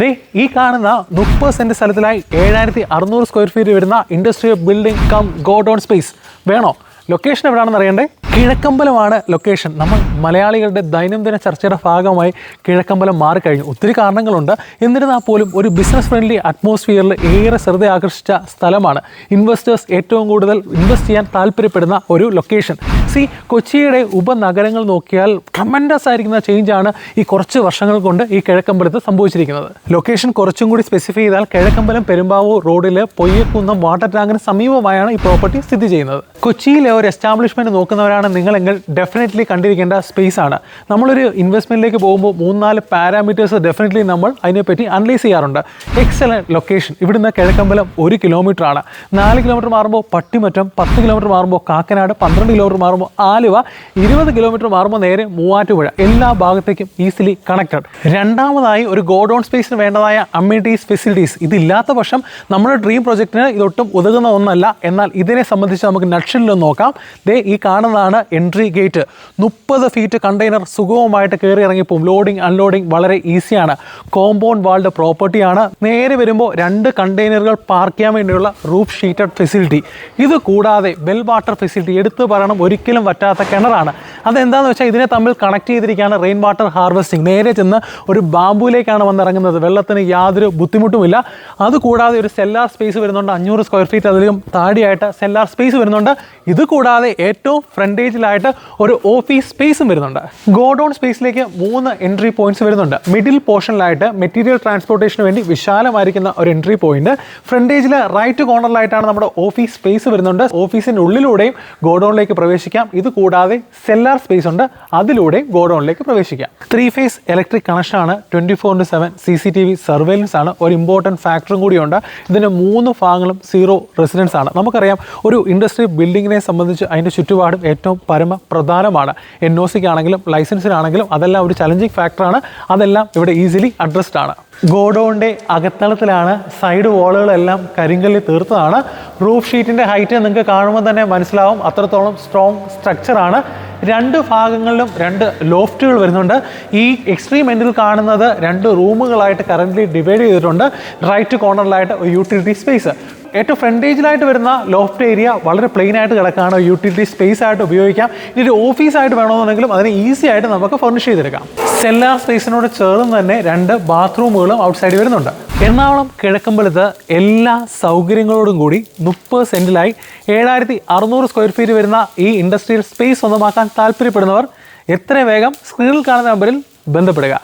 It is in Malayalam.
ദേ ഈ കാണുന്ന 30 സെന്റ് സ്ഥലത്തിലായി 7600 സ്ക്വയർ ഫീറ്റ് വരുന്ന industrial building cum godown space വേണോ? ലൊക്കേഷൻ എവിടെയാണെന്ന് അറിയണ്ടേ? കിഴക്കമ്പലമാണ് ലൊക്കേഷൻ. നമ്മൾ മലയാളികളുടെ ദൈനംദിന ചർച്ചയുടെ ഭാഗമായി കിഴക്കമ്പലം മാറിക്കഴിഞ്ഞു. ഒത്തിരി കാരണങ്ങളുണ്ട്. എന്നിരുന്നാൽ പോലും ഒരു ബിസിനസ് ഫ്രണ്ട്ലി അറ്റ്മോസ്ഫിയറിൽ ഏറെ ശ്രദ്ധ ആകർഷിച്ച സ്ഥലമാണ്. ഇൻവെസ്റ്റേഴ്സ് ഏറ്റവും കൂടുതൽ ഇൻവെസ്റ്റ് ചെയ്യാൻ താല്പര്യപ്പെടുന്ന ഒരു ലൊക്കേഷൻ. കൊച്ചിയുടെ ഉപനഗരങ്ങൾ നോക്കിയാൽ ട്രമൻഡസ് ആയിരിക്കുന്ന ചേഞ്ചാണ് ഈ കുറച്ച് വർഷങ്ങൾ കൊണ്ട് ഈ കിഴക്കമ്പലത്ത് സംഭവിച്ചിരിക്കുന്നത്. ലൊക്കേഷൻ കുറച്ചും കൂടി സ്പെസിഫൈ ചെയ്താൽ കിഴക്കമ്പലം പെരുമ്പാവൂർ റോഡിൽ പൊയ്യക്കുന്നം വാട്ടർ ടാങ്കിന് സമീപമായാണ് ഈ പ്രോപ്പർട്ടി സ്ഥിതി ചെയ്യുന്നത്. കൊച്ചിയിലെ ഒരു എസ്റ്റാബ്ലിഷ്മെൻറ്റ് നോക്കുന്നവരാണ് നിങ്ങളെങ്കിൽ ഡെഫിനറ്റ്ലി കണ്ടിരിക്കേണ്ട സ്പേസ് ആണ്. നമ്മളൊരു ഇൻവെസ്റ്റ്മെൻറ്റിലേക്ക് പോകുമ്പോൾ 3-4 പാരാമീറ്റേഴ്സ് ഡെഫിനറ്റ്ലി നമ്മൾ അതിനെപ്പറ്റി അനലൈസ് ചെയ്യാറുണ്ട്. Excellent location. ഇവിടുന്ന് കിഴക്കമ്പലം 1 കിലോമീറ്റർ ആണ്. 4 കിലോമീറ്റർ മാറുമ്പോൾ പട്ടിമറ്റം, 10 കിലോമീറ്റർ മാറുമ്പോൾ കാക്കനാട്, 12 കിലോമീറ്റർ മാറുമ്പോൾ ആലുവ, 20 കിലോമീറ്റർ മാറുമ്പോൾ നേരെ മൂവാറ്റുപുഴ. എല്ലാ ഭാഗത്തേക്കും ഈസിലി കണക്റ്റഡ്. രണ്ടാമതായി ഒരു ഗോഡൗൺ സ്പേസിന് വേണ്ടതായ അമ്യൂണിറ്റീസ്, ഫെസിലിറ്റീസ് ഇതില്ലാത്ത പക്ഷം നമ്മുടെ ഡ്രീം പ്രൊജക്റ്റിന് ഇതൊട്ടും ഉതകുന്ന ഒന്നല്ല. എന്നാൽ ഇതിനെ സംബന്ധിച്ച് നമുക്ക് നട്ഷനിൽ നോക്കാം. ദേ ഈ കാണുന്നതാണ് എൻട്രി ഗേറ്റ്. 30 ഫീറ്റ് കണ്ടെയ്നർ സുഗമമായിട്ട് കയറി ഇറങ്ങിപ്പോവും. ലോഡിംഗ് അൺലോഡിംഗ് വളരെ ഈസിയാണ്. കോമ്പൗണ്ട് വാൾഡ് പ്രോപ്പർട്ടിയാണ്. നേരെ വരുമ്പോൾ 2 കണ്ടെയ്നറുകൾ പാർക്ക് ചെയ്യാൻ വേണ്ടിയുള്ള റൂഫ് ഷീറ്റഡ് ഫെസിലിറ്റി. ഇത് കൂടാതെ വെൽ വാട്ടർ ഫെസിലിറ്റി. എടുത്തു പറയണം, ഒരിക്കലും വറ്റാത്ത കിണറാണ്. അതെന്താണെന്ന് വെച്ചാൽ ഇതിനെ തമ്മിൽ കണക്ട് ചെയ്തിരിക്കുകയാണ് റെയിൻ വാട്ടർ ഹാർവെസ്റ്റിംഗ്. നേരെ ചെന്ന് ഒരു ബാമ്പുവിലേക്കാണ് വന്നിറങ്ങുന്നത്. വെള്ളത്തിന് യാതൊരു ബുദ്ധിമുട്ടുമില്ല. അതുകൂടാതെ ഒരു സെല്ലാർ സ്പേസ് വരുന്നുണ്ട്. 500 സ്ക്വയർ ഫീറ്റ് അതിലും താഴെയായിട്ട് സെല്ലാർ സ്പേസ് വരുന്നുണ്ട്. ഇത് കൂടാതെ ഏറ്റവും ഫ്രണ്ടേജിലായിട്ട് ഒരു ഓഫീസ് സ്പേസും വരുന്നുണ്ട്. ഗോഡൗൺ സ്പേസിലേക്ക് 3 എൻട്രി പോയിന്റ്സ് വരുന്നുണ്ട്. മിഡിൽ പോർഷനിലായിട്ട് മെറ്റീരിയൽ ട്രാൻസ്പോർട്ടേഷന് വേണ്ടി വിശാലമായിരിക്കുന്ന ഒരു എൻട്രി പോയിന്റ്. ഫ്രണ്ടേജിൽ റൈറ്റ് കോർണറിലായിട്ടാണ് നമ്മുടെ ഓഫീസ് സ്പേസ് വരുന്നുണ്ട്. ഓഫീസിൻ്റെ ഉള്ളിലൂടെയും ഗോഡൗണിലേക്ക് പ്രവേശിക്കാം. ഇത് കൂടാതെ സെല്ലാർ സ്പേസ് ഉണ്ട്, അതിലൂടെ ഗോഡൗണിലേക്ക് പ്രവേശിക്കാം. 3 ഫേസ് ഇലക്ട്രിക് കണക്ഷനാണ്. 24/7 CCTV സർവൈലൻസ് ആണ്. ഒരു ഇമ്പോർട്ടൻറ്റ് ഫാക്ടറും കൂടിയുണ്ട്. ഇതിൻ്റെ 3 ഭാഗങ്ങളും 0 റെസിഡൻസ് ആണ്. നമുക്കറിയാം ഒരു ഇൻഡസ്ട്രി ബിൽഡിങ്ങിനെ സംബന്ധിച്ച് അതിൻ്റെ ചുറ്റുപാടും ഏറ്റവും പരമപ്രധാനമാണ്. NOCക്കാണെങ്കിലും ലൈസൻസിനാണെങ്കിലും അതെല്ലാം ഒരു ചലഞ്ചിങ് ഫാക്ടറാണ്. അതെല്ലാം ഇവിടെ ഈസിലി അഡ്രസ്ഡ് ആണ്. ഗോഡൗണിൻ്റെ അകത്തളത്തിലാണ്. സൈഡ് വാളുകളെല്ലാം കരിങ്കല്ലിൽ തീർത്തതാണ്. റൂഫ് ഷീറ്റിൻ്റെ ഹൈറ്റ് നിങ്ങൾക്ക് കാണുമ്പോൾ തന്നെ മനസ്സിലാവും, അത്രത്തോളം സ്ട്രോങ് സ്ട്രക്ചറാണ്. 2 ഭാഗങ്ങളിലും 2 ലോഫ്റ്റുകൾ വരുന്നുണ്ട്. ഈ എക്സ്ട്രീം എൻഡിൽ കാണുന്നത് 2 റൂമുകളായിട്ട് കറൻ്റ്ലി ഡിവൈഡ് ചെയ്തിട്ടുണ്ട്. റൈറ്റ് കോർണറിലായിട്ട് ഒരു യൂട്ടിലിറ്റി സ്പേസ്. ഏറ്റവും ഫ്രണ്ടേജിലായിട്ട് വരുന്ന ലോഫ്റ്റ് ഏരിയ വളരെ പ്ലെയിൻ ആയിട്ട് കിടക്കുകയാണ്. യൂട്ടിലിറ്റി സ്പേസ് ആയിട്ട് ഉപയോഗിക്കാം. ഇനി ഒരു ഓഫീസായിട്ട് വേണമെന്നുണ്ടെങ്കിലും അതിനെ ഈസി ആയിട്ട് നമുക്ക് ഫർണിഷ് ചെയ്തെടുക്കാം. സെല്ലാർ സ്പേസിനോട് ചേർന്ന് തന്നെ 2 ബാത്റൂമുകളും ഔട്ട്സൈഡ് വരുന്നുണ്ട്. എറണാകുളം കിഴക്കമ്പലത്ത് എല്ലാ സൗകര്യങ്ങളോടും കൂടി 30 സെന്റിലായി 7600 സ്ക്വയർ ഫീറ്റ് വരുന്ന ഈ ഇൻഡസ്ട്രിയൽ സ്പേസ് സ്വന്തമാക്കാൻ താല്പര്യപ്പെടുന്നവർ എത്രയും വേഗം സ്ക്രീനിൽ കാണുന്ന നമ്പറിൽ ബന്ധപ്പെടുക.